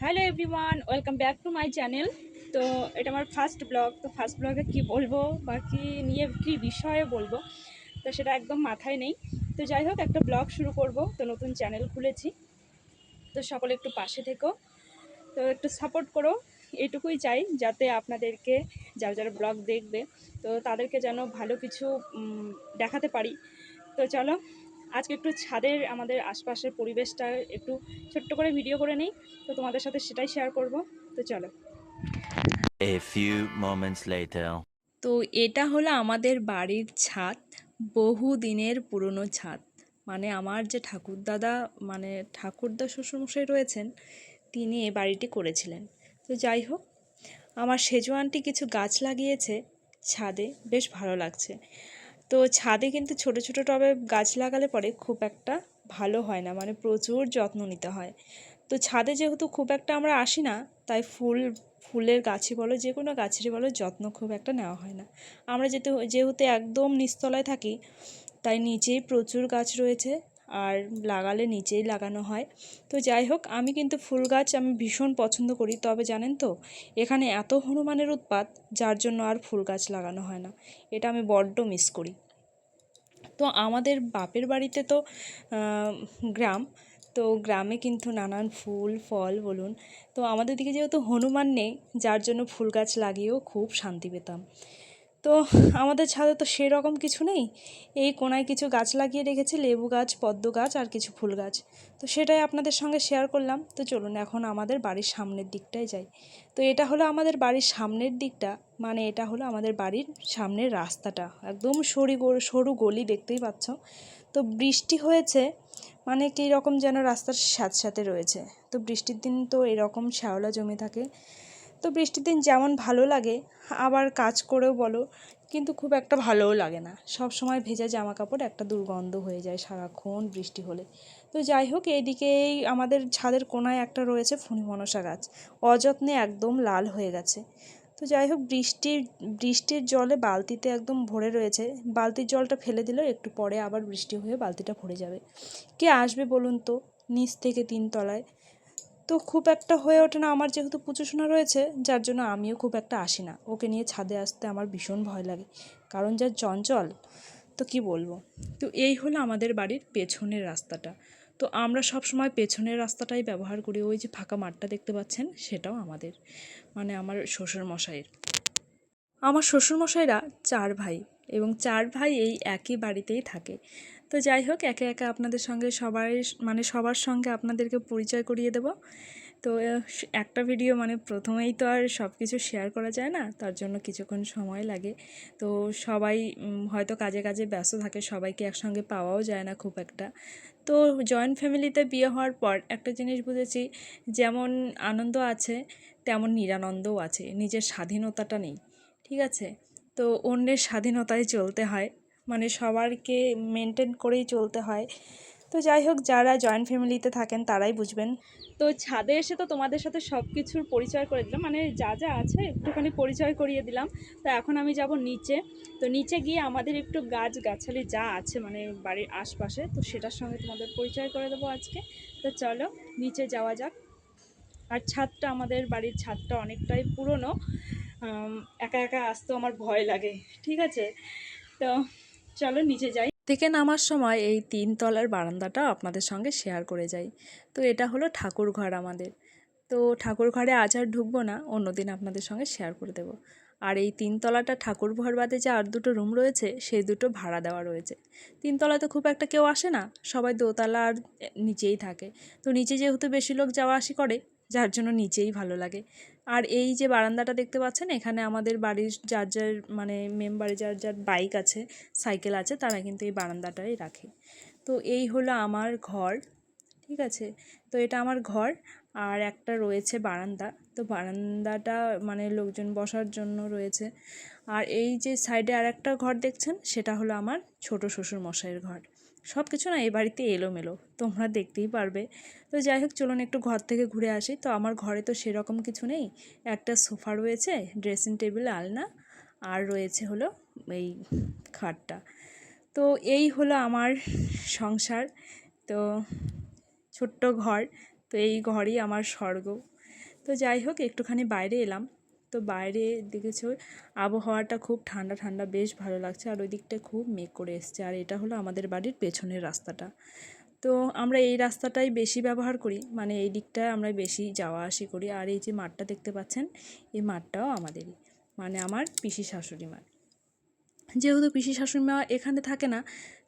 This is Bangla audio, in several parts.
Hello everyone, welcome back to my channel. তো এটা আমার ফার্স্ট ব্লগ। তো ফার্স্ট ব্লগে কী বলবো বা কী নিয়ে কী বিষয়ে বলবো, তো সেটা একদম মাথায় নেই। তো যাই হোক, একটা ব্লগ শুরু করব। তো নতুন চ্যানেল খুলেছি, তো সকলে একটু পাশে থেকো, তো একটু সাপোর্ট করো। এইটুকুই চাই, যাতে আপনাদেরকে যারা যারা ব্লগ দেখবে, তো তাদেরকে যেন ভালো কিছু দেখাতে পারি। তো চলো আজকে একটু ছাদের আমাদের আশপাশের পরিবেশটা একটু ছোট্ট করে ভিডিও করে নিই। তো তোমাদের সাথে সেটাই শেয়ার করব। তো চলো। A few moments later. তো এটা হলো আমাদের বাড়ির ছাদ, বহু দিনের পুরনো ছাদ। মানে আমার যে ঠাকুরদাদা, মানে ঠাকুরদা শ্বশুরমশাই রয়েছেন, তিনি এ বাড়িটি করেছিলেন। তো যাই হোক, আমার সেজো আন্টি কিছু গাছ লাগিয়েছে ছাদে, বেশ ভালো লাগছে। তো ছাদে কিন্তু ছোট ছোট টবে গাছ লাগালে পরে খুব একটা ভালো হয় না, মানে প্রচুর যত্ন নিতে হয়। তো ছাদে যেহেতু খুব একটা আমরা আসি না, তাই ফুলের গাছই বলো, যে কোনো গাছেরই বলো, যত্ন খুব একটা নেওয়া হয় না। আমরা যেহেতু একদম নিচতলায় থাকি, তাই নিচেই প্রচুর গাছ রয়েছে, আর লাগালে নিচেই লাগানো হয়। তো যাই হোক, আমি কিন্তু ফুল গাছ আমি ভীষণ পছন্দ করি, তবে জানেন তো, এখানে এত হনুমানের উৎপাত, যার জন্য আর ফুল গাছ লাগানো হয় না। এটা আমি বড্ড মিস করি। তো আমাদের বাপের বাড়িতে তো গ্রাম, তো গ্রামে কিন্তু নানান ফুল ফল বলুন। তো আমাদের দিকে যেহেতু হনুমান নেই, যার জন্য ফুল গাছ লাগিয়েও খুব শান্তি পেতাম। তো আমাদের ছাদে তো সেরকম কিছু নেই, এই কোনায় কিছু গাছ লাগিয়ে রেখেছি, লেবু গাছ, পদ্ম গাছ আর কিছু ফুল গাছ। তো সেটাই আপনাদের সঙ্গে শেয়ার করলাম। তো চলুন এখন আমাদের বাড়ির সামনের দিকটায় যাই। তো এটা হলো আমাদের বাড়ির সামনের দিকটা, মানে এটা হলো আমাদের বাড়ির সামনের রাস্তাটা, একদম সরু গলি, দেখতেই পাচ্ছ। তো বৃষ্টি হয়েছে, মানে কী রকম যেন রাস্তার স্যাঁতস্যাঁতে রয়েছে। তো বৃষ্টির দিন তো এরকম শ্যাওলা জমে থাকে। তো বৃষ্টির দিন যেমন ভালো লাগে, আবার কাজ করেও বলো, কিন্তু খুব একটা ভালোও লাগে না। সব সময় ভেজা জামা কাপড় একটা দুর্গন্ধ হয়ে যায় সারাক্ষণ বৃষ্টি হলে। তো যাই হোক, এইদিকেই আমাদের ছাদের কোনায় একটা রয়েছে ফণিমনসা গাছ, অযত্নে একদম লাল হয়ে গেছে। তো যাই হোক, বৃষ্টির জলে বালতিতে একদম ভরে রয়েছে, বালতির জলটা ফেলে দিলেও একটু পরে আবার বৃষ্টি হয়ে বালতিটা ভরে যাবে। কে আসবে বলুন তো নিচ থেকে তিনতলায়? তো খুব একটা হয়ে ওঠে না, আমার যেহেতু পুচোশোনা রয়েছে, যার জন্য আমিও খুব একটা আসি না, ওকে নিয়ে ছাদে আসতে আমার ভীষণ ভয় লাগে, কারণ যা চঞ্চল, তো কি বলবো। তো এই হলো আমাদের বাড়ির পেছনের রাস্তাটা। তো আমরা সব সময় পেছনের রাস্তাটাই ব্যবহার করি। ওই যে ফাঁকা মাঠটা দেখতে পাচ্ছেন, সেটাও আমাদের, মানে আমার শ্বশুরমশাইয়ের। আমার শ্বশুরমশাইরা 4 ভাই, এবং 4 ভাই এই একই বাড়িতেই থাকে। তো যাই হোক, একে একে আপনাদের সঙ্গে সবার সঙ্গে আপনাদেরকে পরিচয় করিয়ে দেব। তো একটা ভিডিও মানে প্রথমেই তো আর সব কিছু শেয়ার করা যায় না, তার জন্য কিছুক্ষণ সময় লাগে। তো সবাই হয়তো কাজে কাজে ব্যস্ত থাকে, সবাইকে একসঙ্গে পাওয়াও যায় না খুব একটা। তো জয়েন্ট ফ্যামিলিতে বিয়ে হওয়ার পর একটা জিনিস বুঝেছি, যেমন আনন্দ আছে তেমন নিরানন্দও আছে, নিজের স্বাধীনতাটা নেই। ঠিক আছে, তো অন্যের স্বাধীনতায় চলতে হয়, মানে সবারকে মেনটেন করেই চলতে হয়। তো যাই হোক, যারা জয়েন্ট ফ্যামিলিতে থাকেন তারাই বুঝবেন। তো ছাদে এসে তো তোমাদের সাথে সব কিছুর পরিচয় করে দিলাম, মানে যা যা আছে একটুখানি পরিচয় করিয়ে দিলাম। তো এখন আমি যাব নিচে। তো নিচে গিয়ে আমাদের একটু গাছগাছালি যা আছে মানে বাড়ির আশপাশে, তো সেটার সঙ্গে তোমাদের পরিচয় করে দেবো আজকে। তো চলো নিচে যাওয়া যাক। আর ছাদটা, আমাদের বাড়ির ছাদটা অনেকটাই পুরনো, একা একা আসতেও আমার ভয় লাগে। ঠিক আছে, তো চলো নিচে যাই। থেকে নামার সময় এই 3 তলার বারান্দাটা আপনাদের সঙ্গে শেয়ার করে যাই। তো এটা হলো ঠাকুর ঘর আমাদের। তো ঠাকুর ঘরে আজ আর ঢুকবো না, অন্যদিন আপনাদের সঙ্গে শেয়ার করে দেব। আর এই 3 তলাটা ঠাকুর ঘর বাদে যে আর দুটো রুম রয়েছে, সেই দুটো ভাড়া দেওয়া রয়েছে। 3 তলাতে খুব একটা কেউ আসে না, সবাই দোতলা আর নিচেই থাকে। তো নিচে যেহেতু বেশি লোক যাওয়া আসি করে, যার জন্য নিচেই ভালো লাগে। আর এই যে বারান্দাটা দেখতে পাচ্ছেন, এখানে আমাদের বাড়ির যার যার মানে মেম্বারে যার যার বাইক আছে, সাইকেল আছে, তারা কিন্তু এই বারান্দাটাই রাখে। তো এই হলো আমার ঘর। ঠিক আছে, তো এটা আমার ঘর, আর একটা রয়েছে বারান্দা। তো বারান্দাটা মানে লোকজন বসার জন্য রয়েছে। আর এই যে সাইডে আর একটা ঘর দেখছেন, সেটা হলো আমার ছোট শ্বশুর মশাইয়ের ঘর। সব কিছু না এই বাড়িতে এলোমেলো, তোমরা দেখতেই পারবে। তো যাই হোক, চলুন একটু ঘর থেকে ঘুরে আসি। তো আমার ঘরে তো সেরকম কিছু নেই, একটা সোফা রয়েছে, ড্রেসিং টেবিল, আলনা, আর রয়েছে হলো এই খাটটা। তো এই হলো আমার সংসার। তো ছোট্ট ঘর, তো এই ঘরই আমার স্বর্গ। তো যাই হোক একটুখানি বাইরে এলাম। তো বাইরে দেখেছো আবহাওয়াটা খুব ঠান্ডা ঠান্ডা, বেশ ভালো লাগছে। আর ওই দিকটা খুব মেঘ করে এসছে। আর এটা হলো আমাদের বাড়ির পেছনের রাস্তাটা। তো আমরা এই রাস্তাটাই বেশি ব্যবহার করি, মানে এই দিকটায় আমরা বেশি যাওয়া আসি করি। আর এই যে মাঠটা দেখতে পাচ্ছেন, এই মাঠটাও আমাদেরই, মানে আমার পিসি শাশুড়ি মা। যেহেতু পিসি শাশুড়ি মা এখানে থাকে না,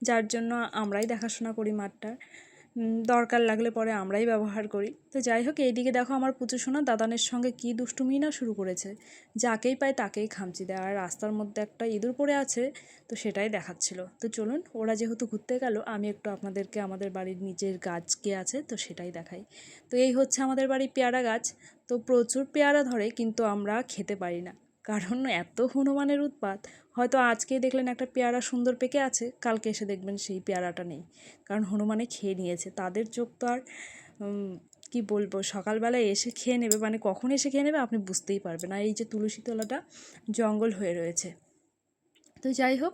যার জন্য আমরাই দেখাশোনা করি মাঠটার। দরকার লাগলে পরে আমরাই ব্যবহার করি। তো যাই হোক, এইদিকে দেখো আমার পুচু সোনা দাদানের সঙ্গে কী দুষ্টুমি না শুরু করেছে। যাকেই পায় তাকেই খামচি দেয়। আর রাস্তার মধ্যে একটা ইঁদুর পড়ে আছে, তো সেটাই দেখাচ্ছিল। তো চলুন, ওরা যেহেতু ঘুরতে গেল, আমি একটু আপনাদেরকে আমাদের বাড়ির নিচের গাছ কে আছে তো সেটাই দেখাই। তো এই হচ্ছে আমাদের বাড়ির পেয়ারা গাছ। তো প্রচুর পেয়ারা ধরে, কিন্তু আমরা খেতে পারি না, কারণ এত হনুমানের উৎপাত। হয়তো আজকে দেখলেন একটা পেয়ারা সুন্দর পেকে আছে, কালকে এসে দেখবেন সেই পেয়ারাটা নেই, কারণ হনুমানে খেয়ে নিয়েছে। তাদের চোখ তো আর কী বলবো, সকালবেলায় এসে খেয়ে নেবে, মানে কখন এসে খেয়ে নেবে আপনি বুঝতেই পারবেন না। এই যে তুলসী তলাটা জঙ্গল হয়ে রয়েছে। তো যাই হোক,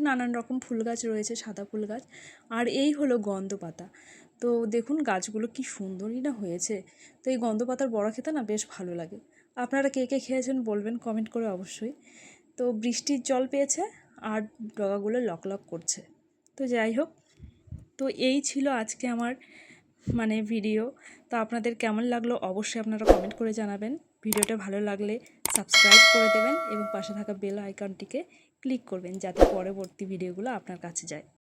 নানান রকম ফুল গাছ রয়েছে, সাদা ফুল গাছ। আর এই হলো গন্ধপাতা। তো দেখুন গাছগুলো কি সুন্দরই না হয়েছে। তো এই গন্ধপাতার বড়া খেতে না বেশ ভালো লাগে। আপনারা কে কে খেয়েছেন বলবেন কমেন্ট করে অবশ্যই। তো বৃষ্টির জল পেয়েছে আর ডগাগুলো লকলক করছে। তো যাই হোক, তো এই ছিল আজকে আমার মানে ভিডিও। তো আপনাদের কেমন লাগলো অবশ্যই আপনারা কমেন্ট করে জানাবেন। ভিডিওটা ভালো লাগলে সাবস্ক্রাইব করে দেবেন এবং পাশে থাকা বেল আইকনটিকে ক্লিক করবেন, যাতে পরবর্তী ভিডিওগুলো আপনার কাছে যায়।